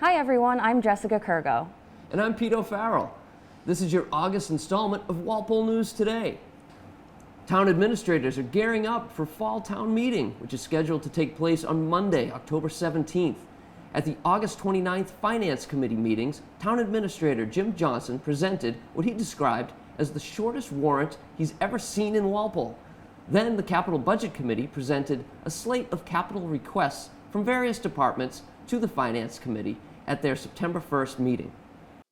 Hi everyone, I'm Jessica Kurgo. And I'm Pete O'Farrell. This is your August installment of Walpole News Today. Town administrators are gearing up for Fall Town Meeting, which is scheduled to take place on Monday, October 17th. At the August 29th Finance Committee meetings, Town Administrator Jim Johnson presented what he described as the shortest warrant he's ever seen in Walpole. Then the Capital Budget Committee presented a slate of capital requests from various departments to the Finance Committee at their September 1st meeting.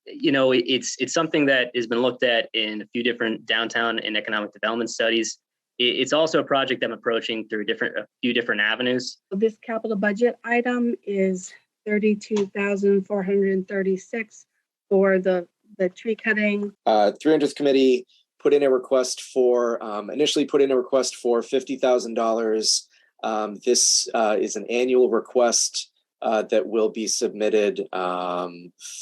You know, it's something that has been looked at in a few different downtown and economic development studies. It's also a project I'm approaching through a few different avenues. This capital budget item is $32,436 for the tree cutting. 300th committee put in a request for initially put in a request for $50,000. This is an annual request that will be submitted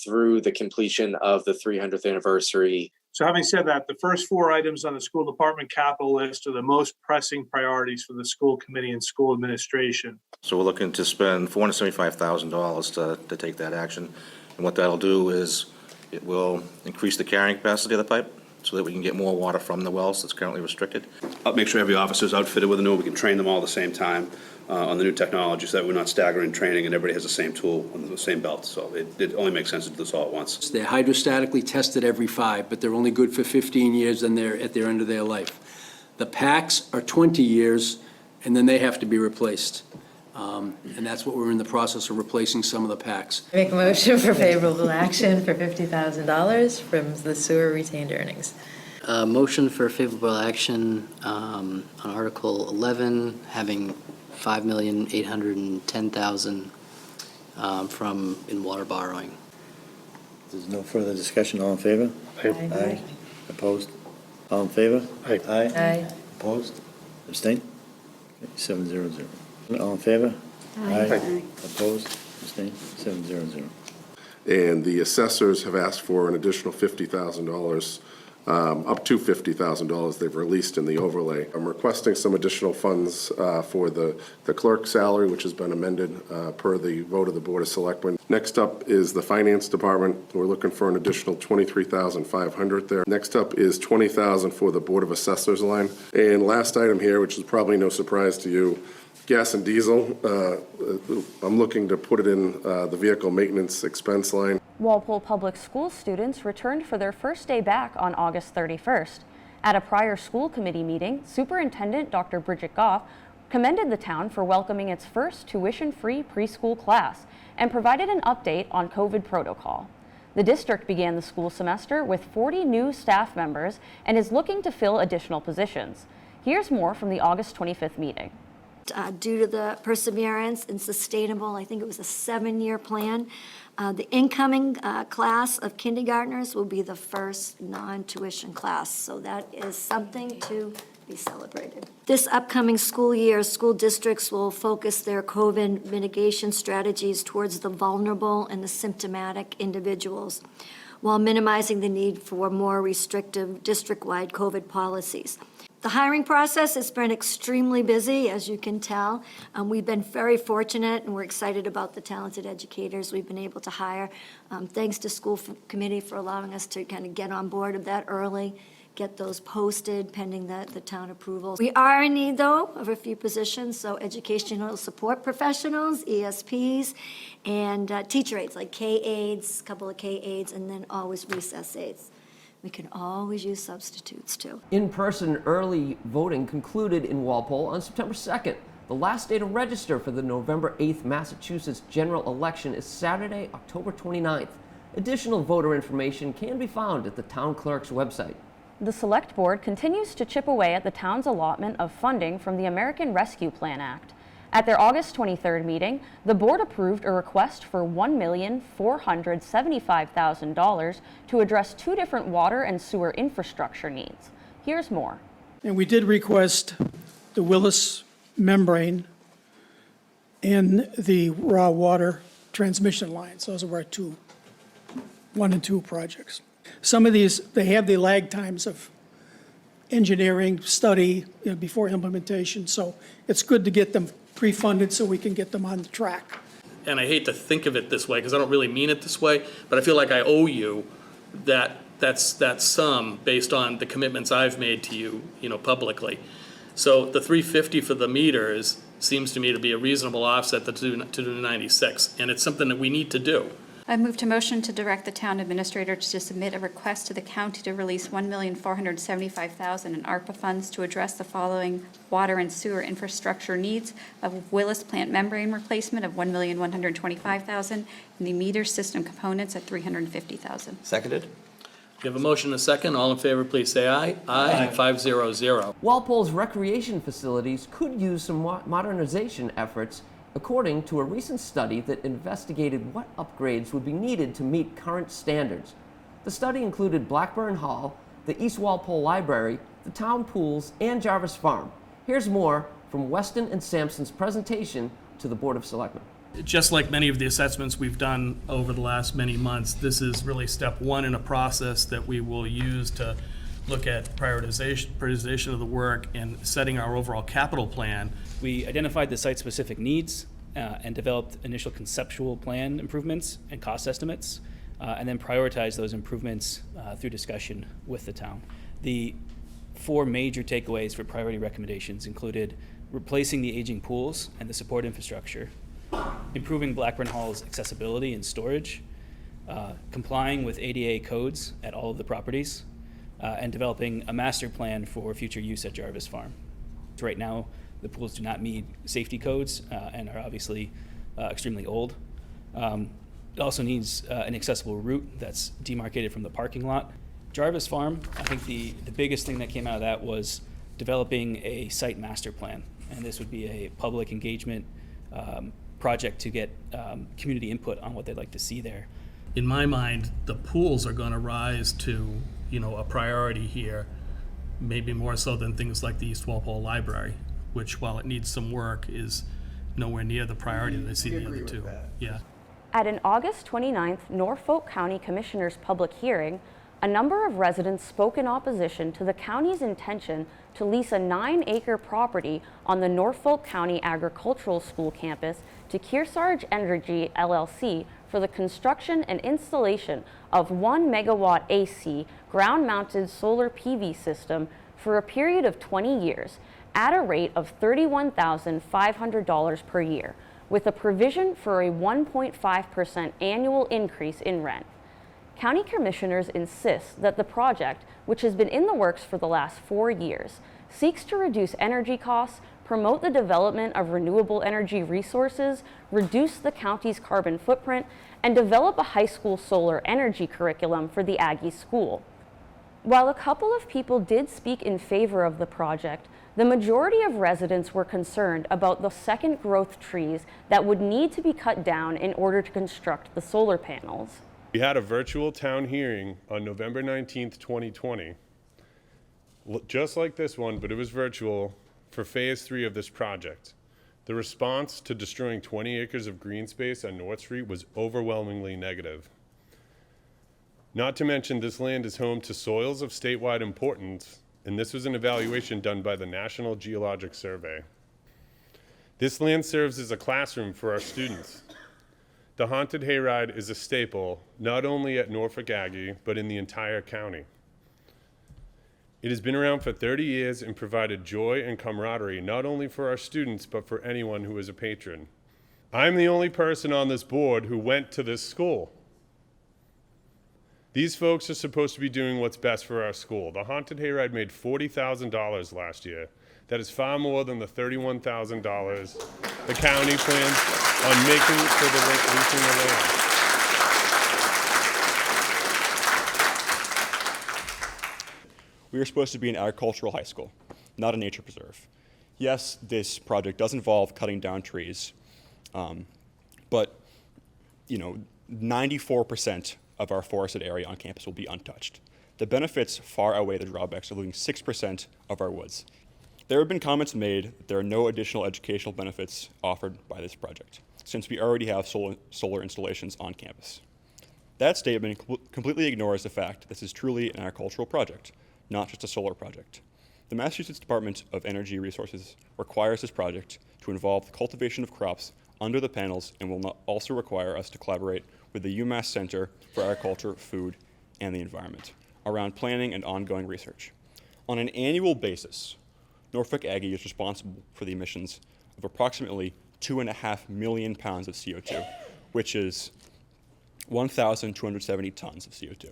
through the completion of the 300th anniversary. So having said that, the first four items on the school department capital list are the most pressing priorities for the school committee and school administration. So we're looking to spend $475,000 to take that action. And what that'll do is it will increase the carrying capacity of the pipe so that we can get more water from the wells that's currently restricted. I'll make sure every officer is outfitted with a new, we can train them all at the same time on the new technology so that we're not staggering training and everybody has the same tool on the same belt. So it only makes sense to do this all at once. They're hydrostatically tested every 5, but they're only good for 15 years and they're at their end of their life. The packs are 20 years and then they have to be replaced. And that's what we're in the process of, replacing some of the packs. Make a motion for favorable action for $50,000 from the sewer retained earnings. Motion for favorable action on Article 11, having $5,810,000 from in water borrowing. There's no further discussion. All in favor? Aye. Opposed? All in favor? Aye. Aye. Opposed? Abstain? Okay, 700. All in favor? Aye. Opposed? Abstain? 700. And the assessors have asked for an additional $50,000, up to $50,000 they've released in the overlay. I'm requesting some additional funds for the clerk salary, which has been amended per the vote of the Board of Selectmen. Next up is the Finance Department. We're looking for an additional $23,500 there. Next up is $20,000 for the Board of Assessors line. And last item here, which is probably no surprise to you, gas and diesel. I'm looking to put it in the vehicle maintenance expense line. Walpole Public School students returned for their first day back on August 31st. At a prior school committee meeting, Superintendent Dr. Bridget Goff commended the town for welcoming its first tuition-free preschool class and provided an update on COVID protocol. The district began the school semester with 40 new staff members and is looking to fill additional positions. Here's more from the August 25th meeting. Due to the perseverance and sustainable, I think it was a 7-year plan, the incoming class of kindergartners will be the first non-tuition class. So that is something to be celebrated. This upcoming school year, school districts will focus their COVID mitigation strategies towards the vulnerable and the symptomatic individuals, while minimizing the need for more restrictive district-wide COVID policies. The hiring process has been extremely busy, as you can tell. We've been very fortunate, and we're excited about the talented educators we've been able to hire. Thanks to school committee for allowing us to kind of get on board of that early, get those posted pending the town approval. We are in need, though, of a few positions, so educational support professionals, ESPs, and teacher aides, like K-aides, a couple of K-aides, and then always recess aides. We can always use substitutes, too. In-person early voting concluded in Walpole on September 2nd. The last day to register for the November 8th Massachusetts general election is Saturday, October 29th. Additional voter information can be found at the town clerk's website. The Select Board continues to chip away at the town's allotment of funding from the American Rescue Plan Act. At their August 23rd meeting, the board approved a request for $1,475,000 to address 2 different water and sewer infrastructure needs. Here's more. And we did request the Willis membrane and the raw water transmission lines. Those are our 1 and 2 projects. Some of these, they have the lag times of engineering study before implementation, so it's good to get them pre-funded so we can get them on the track. and I hate to think of it this way because I don't really mean it this way, but I feel like I owe you that sum based on the commitments I've made to you, publicly. So the $350 for the meters seems to me to be a reasonable offset to do 96, and it's something that we need to do. I move to motion to direct the town administrator to submit a request to the county to release $1,475,000 in ARPA funds to address the following water and sewer infrastructure needs: of Willis plant membrane replacement of $1,125,000 and the meter system components at $350,000. Seconded. You have a motion and a second. All in favor, please say aye. Aye. 5-0-0. Walpole's recreation facilities could use some modernization efforts, according to a recent study that investigated what upgrades would be needed to meet current standards. The study included Blackburn Hall, the East Walpole Library, the town pools, and Jarvis Farm. Here's more from Weston and Sampson's presentation to the Board of Selectmen. Just like many of the assessments we've done over the last many months, this is really step one in a process that we will use to look at prioritization of the work and setting our overall capital plan. We identified the site-specific needs and developed initial conceptual plan improvements and cost estimates, and then prioritized those improvements through discussion with the town. The 4 major takeaways for priority recommendations included replacing the aging pools and the support infrastructure, improving Blackburn Hall's accessibility and storage, complying with ADA codes at all of the properties, and developing a master plan for future use at Jarvis Farm. Right now, the pools do not meet safety codes and are obviously extremely old. It also needs an accessible route that's demarcated from the parking lot. Jarvis Farm, I think the biggest thing that came out of that was developing a site master plan. And this would be a public engagement project to get community input on what they'd like to see there. In my mind, the pools are going to rise to, a priority here, maybe more so than things like the East Walpole Library, which, while it needs some work, is nowhere near the priority that I see the other two. Yeah. At an August 29th Norfolk County Commissioners' public hearing, a number of residents spoke in opposition to the county's intention to lease a 9-acre property on the Norfolk County Agricultural School campus to Kearsarge Energy LLC for the construction and installation of 1 megawatt AC ground-mounted solar PV system for a period of 20 years at a rate of $31,500 per year, with a provision for a 1.5% annual increase in rent. County commissioners insist that the project, which has been in the works for the last 4 years, seeks to reduce energy costs, promote the development of renewable energy resources, reduce the county's carbon footprint, and develop a high school solar energy curriculum for the Aggie school. While a couple of people did speak in favor of the project, the majority of residents were concerned about the second growth trees that would need to be cut down in order to construct the solar panels. We had a virtual town hearing on November 19th, 2020, just like this one, but it was virtual, for phase 3 of this project. The response to destroying 20 acres of green space on North Street was overwhelmingly negative. Not to mention, this land is home to soils of statewide importance, and this was an evaluation done by the National Geologic Survey. This land serves as a classroom for our students. The haunted hayride is a staple, not only at Norfolk Aggie, but in the entire county. It has been around for 30 years and provided joy and camaraderie, not only for our students, but for anyone who is a patron. I'm the only person on this board who went to this school. These folks are supposed to be doing what's best for our school. The haunted hayride made $40,000 last year. That is far more than the $31,000 the county plans on making for the leasing the land. We are supposed to be an agricultural high school, not a nature preserve. Yes, this project does involve cutting down trees, but 94% of our forested area on campus will be untouched. The benefits far outweigh the drawbacks of losing 6% of our woods. There have been comments made that there are no additional educational benefits offered by this project, since we already have solar installations on campus. That statement completely ignores the fact that this is truly an agricultural project, not just a solar project. The Massachusetts Department of Energy Resources requires this project to involve the cultivation of crops under the panels and will also require us to collaborate with the UMass Center for Agriculture, Food, and the Environment around planning and ongoing research. On an annual basis, Norfolk Aggie is responsible for the emissions of approximately 2.5 million pounds of CO2, which is 1,270 tons of CO2,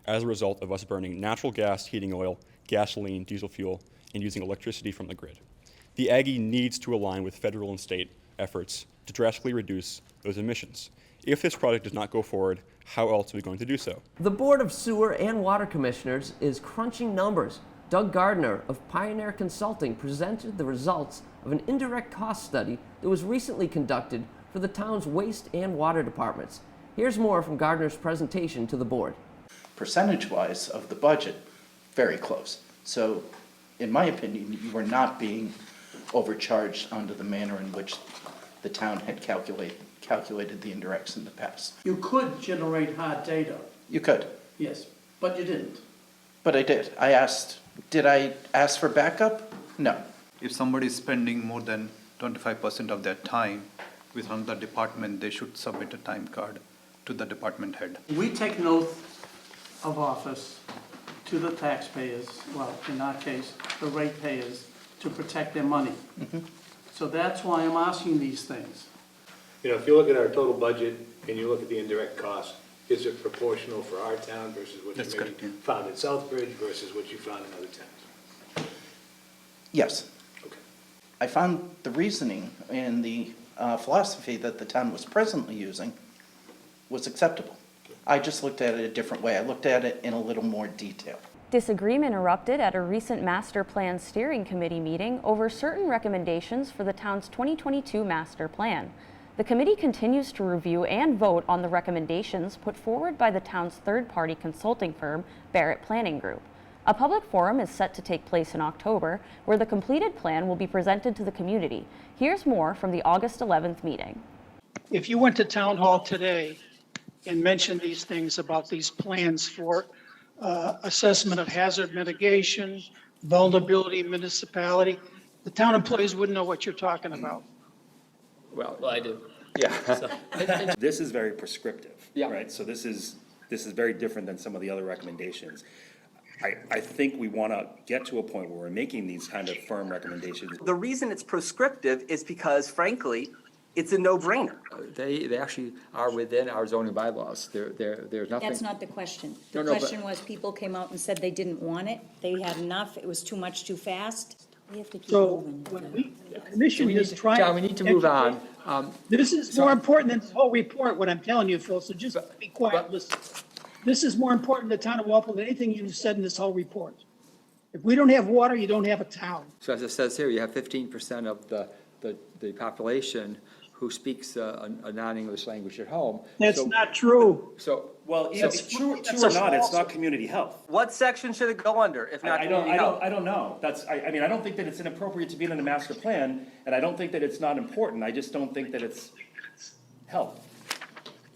as a result of us burning natural gas, heating oil, gasoline, diesel fuel, and using electricity from the grid. The Aggie needs to align with federal and state efforts to drastically reduce those emissions. If this project does not go forward, how else are we going to do so? The Board of Sewer and Water Commissioners is crunching numbers. Doug Gardner of Pioneer Consulting presented the results of an indirect cost study that was recently conducted for the town's waste and water departments. Here's more from Gardner's presentation to the board. Percentage-wise of the budget, very close. So, in my opinion, you are not being overcharged under the manner in which the town had calculated the indirects in the past. You could generate hard data. You could. Yes, but you didn't. But I did. Did I ask for backup? No. If somebody is spending more than 25% of their time with another department, they should submit a time card to the department head. We take an oath of office to the taxpayers, well, in our case, the ratepayers, to protect their money. So that's why I'm asking these things. You know, if you look at our total budget and you look at the indirect cost, is it proportional for our town versus what you maybe found in Southbridge versus what you found in other towns? Yes. Okay. I found the reasoning and the philosophy that the town was presently using was acceptable. I just looked at it a different way. I looked at it in a little more detail. Disagreement erupted at a recent Master Plan Steering Committee meeting over certain recommendations for the town's 2022 Master Plan. The committee continues to review and vote on the recommendations put forward by the town's third-party consulting firm, Barrett Planning Group. A public forum is set to take place in October, where the completed plan will be presented to the community. Here's more from the August 11th meeting. If you went to town hall today and mentioned these things about these plans for assessment of hazard mitigation, vulnerability, municipality, the town employees wouldn't know what you're talking about. Well, Well, I do. yeah. This is very prescriptive, right? So this is very different than some of the other recommendations. I think we want to get to a point where we're making these kind of firm recommendations. The reason it's prescriptive is because, frankly, it's a no-brainer. They actually are within our zoning bylaws. There's nothing. That's not the question. The No, but- question was, people came out and said they didn't want it, they had enough, it was too much too fast. We have to keep So moving. when the commission is trying. John, we need to move on. This is more important than this whole report, what I'm telling you, Phil, so just be quiet, listen. This is more important to the town of Walpole than anything you've said in this whole report. If we don't have water, you don't have a town. So as it says here, you have 15% of the population who speaks a non-English language at home. That's not true. So, well, it's true or not, it's not community health. What section should it go under if not community health? I don't know. I mean, I don't think that it's inappropriate to be in a master plan, and I don't think that it's not important. I just don't think that it's health.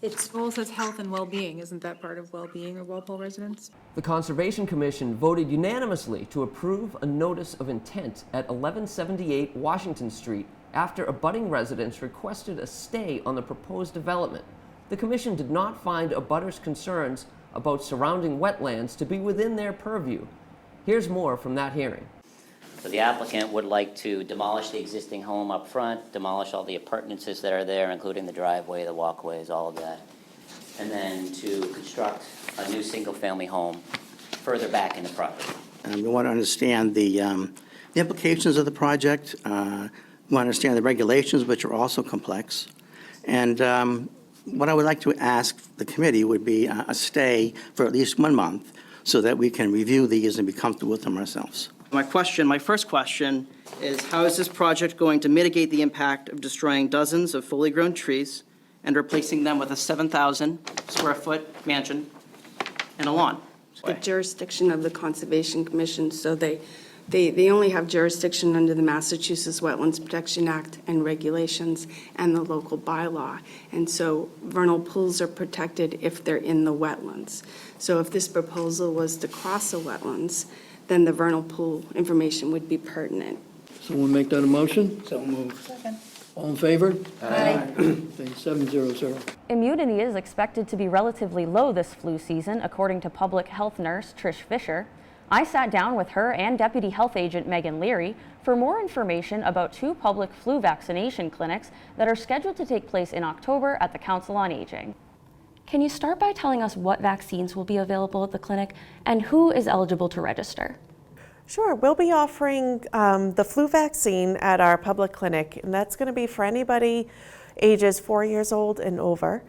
It's both as health and well-being. Isn't that part of well-being of Walpole residents? The Conservation Commission voted unanimously to approve a notice of intent at 1178 Washington Street after abutting residents requested a stay on the proposed development. The commission did not find abutters' concerns about surrounding wetlands to be within their purview. Here's more from that hearing. So the applicant would like to demolish the existing home up front, demolish all the appurtenances that are there, including the driveway, the walkways, all of that, and then to construct a new single-family home further back in the property. We want to understand the implications of the project. We want to understand the regulations, which are also complex. And what I would like to ask the committee would be a stay for at least 1 month so that we can review these and be comfortable with them ourselves. My first question is, how is this project going to mitigate the impact of destroying dozens of fully grown trees and replacing them with a 7,000 square foot mansion and a lawn? The jurisdiction of the Conservation Commission, so they only have jurisdiction under the Massachusetts Wetlands Protection Act and regulations and the local bylaw. And so vernal pools are protected if they're in the wetlands. So if this proposal was to cross the wetlands, then the vernal pool information would be pertinent. Someone make that a motion? So moved. Second. All in favor? Aye. Okay, 700. Immunity is expected to be relatively low this flu season, according to public health nurse Trish Fisher. I sat down with her and Deputy Health Agent Megan Leary for more information about 2 public flu vaccination clinics that are scheduled to take place in October at the Council on Aging. Can you start by telling us what vaccines will be available at the clinic and who is eligible to register? Sure, we'll be offering the flu vaccine at our public clinic, and that's going to be for anybody ages 4 years old and over.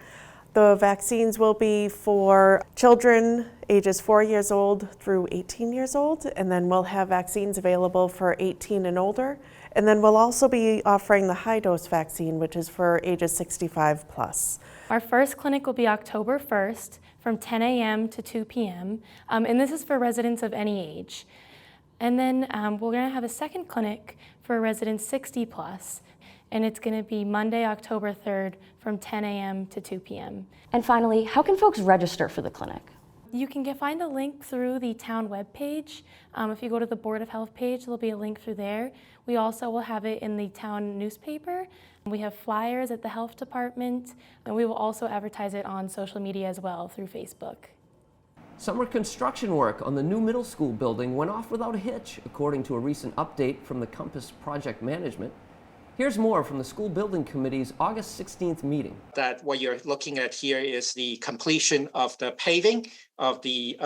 The vaccines will be for children ages 4 years old through 18 years old, and then we'll have vaccines available for 18 and older. And then we'll also be offering the high-dose vaccine, which is for ages 65 plus. Our first clinic will be October 1st from 10 a.m. to 2 p.m., and this is for residents of any age. And then we're going to have a second clinic for residents 60 plus, and it's going to be Monday, October 3rd from 10 a.m. to 2 p.m. And finally, how can folks register for the clinic? You can find a link through the town webpage. If you go to the Board of Health page, there'll be a link through there. We also will have it in the town newspaper. We have flyers at the health department, and we will also advertise it on social media as well through Facebook. Summer construction work on the new middle school building went off without a hitch, according to a recent update from the Compass Project Management. Here's more from the School Building Committee's August 16th meeting. That what you're looking at here is the completion of the paving of the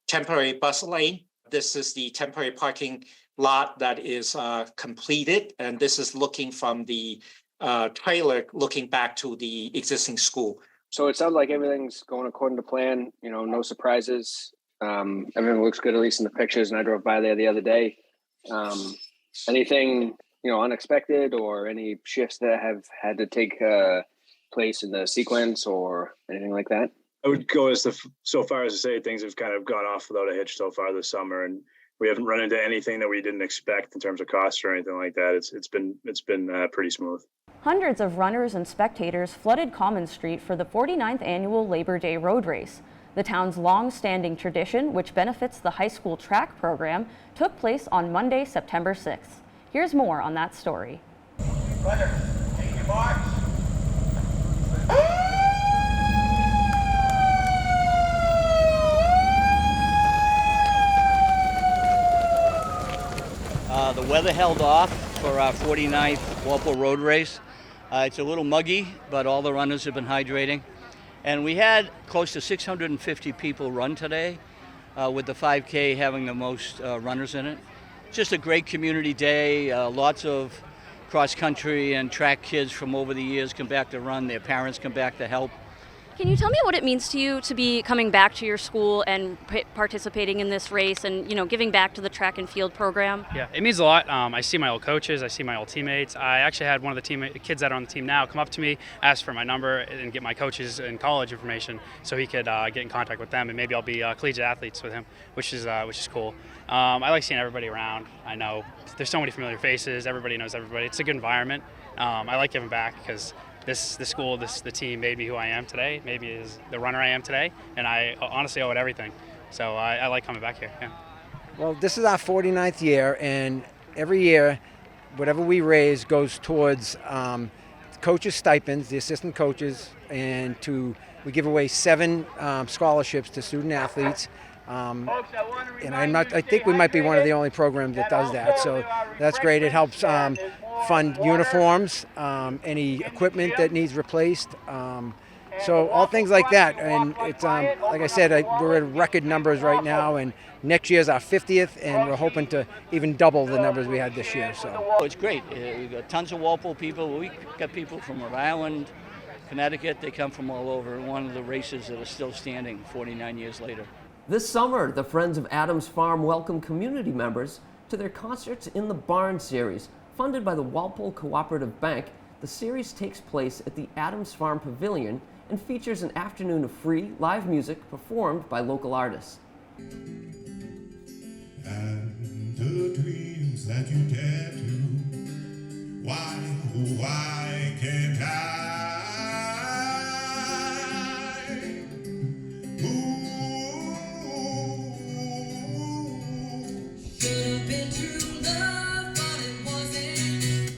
temporary bus lane. This is the temporary parking lot that is completed, and this is looking from the trailer looking back to the existing school. So it sounds like everything's going according to plan, no surprises. Everything looks good, at least in the pictures, and I drove by there the other day. Anything, unexpected or any shifts that have had to take place in the sequence or anything like that? I would go so far as to say things have kind of gone off without a hitch so far this summer, and we haven't run into anything that we didn't expect in terms of costs or anything like that. It's been pretty smooth. Hundreds of runners and spectators flooded Common Street for the 49th annual Labor Day Road Race. The town's long-standing tradition, which benefits the high school track program, took place on Monday, September 6th. Here's more on that story. Runner, take your marks. The weather held off for our 49th Walpole Road Race. It's a little muggy, but all the runners have been hydrating. And we had close to 650 people run today, with the 5K having the most runners in it. Just a great community day. Lots of cross-country and track kids from over the years come back to run. Their parents come back to help. Can you tell me what it means to you to be coming back to your school and participating in this race and, giving back to the track and field program? Yeah, it means a lot. I see my old coaches, I see my old teammates. I actually had one of the kids that are on the team now come up to me, ask for my number, and get my coaches and college information so he could get in contact with them, and maybe I'll be collegiate athletes with him, which is cool. I like seeing everybody around. I know there's so many familiar faces. Everybody knows everybody. It's a good environment. I like giving back because the school, the team made me who I am today, maybe is the runner I am today, and I honestly owe it everything. So I like coming back here, yeah. Well, this is our 49th year, and every year, whatever we raise goes towards coaches' stipends, the assistant coaches, and we give away 7 scholarships to student athletes. And I think we might be one of the only programs that does that, so that's great. It helps fund uniforms, any equipment that needs replaced, so all things like that. And it's like I said, we're at record numbers right now, and next year's our 50th, and we're hoping to even double the numbers we had this year. So it's great. We've got tons of Walpole people. We've got people from Rhode Island, Connecticut. They come from all over. One of the races that are still standing 49 years later. This summer, the Friends of Adams Farm welcome community members to their Concerts in the Barn series. Funded by the Walpole Cooperative Bank, the series takes place at the Adams Farm Pavilion and features an afternoon of free live music performed by local artists. And the dreams that you dare to, why can't I? Could have been true love, but it wasn't.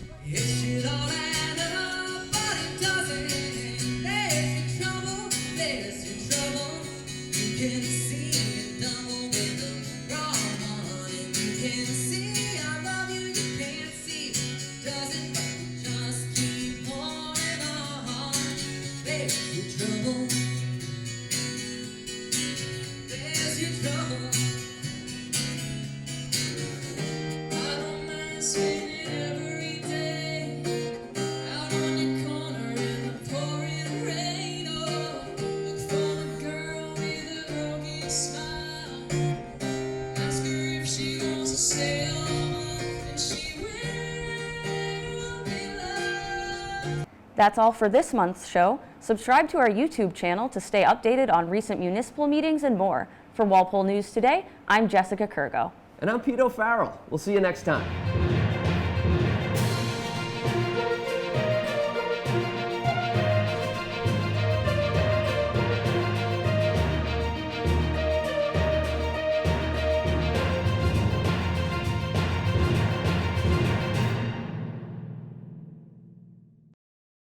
That's all for this month's show. Subscribe to our YouTube channel to stay updated on recent municipal meetings and more. For Walpole News Today, I'm Jessica Kurgo. And I'm Pete O'Farrell. We'll see you next time.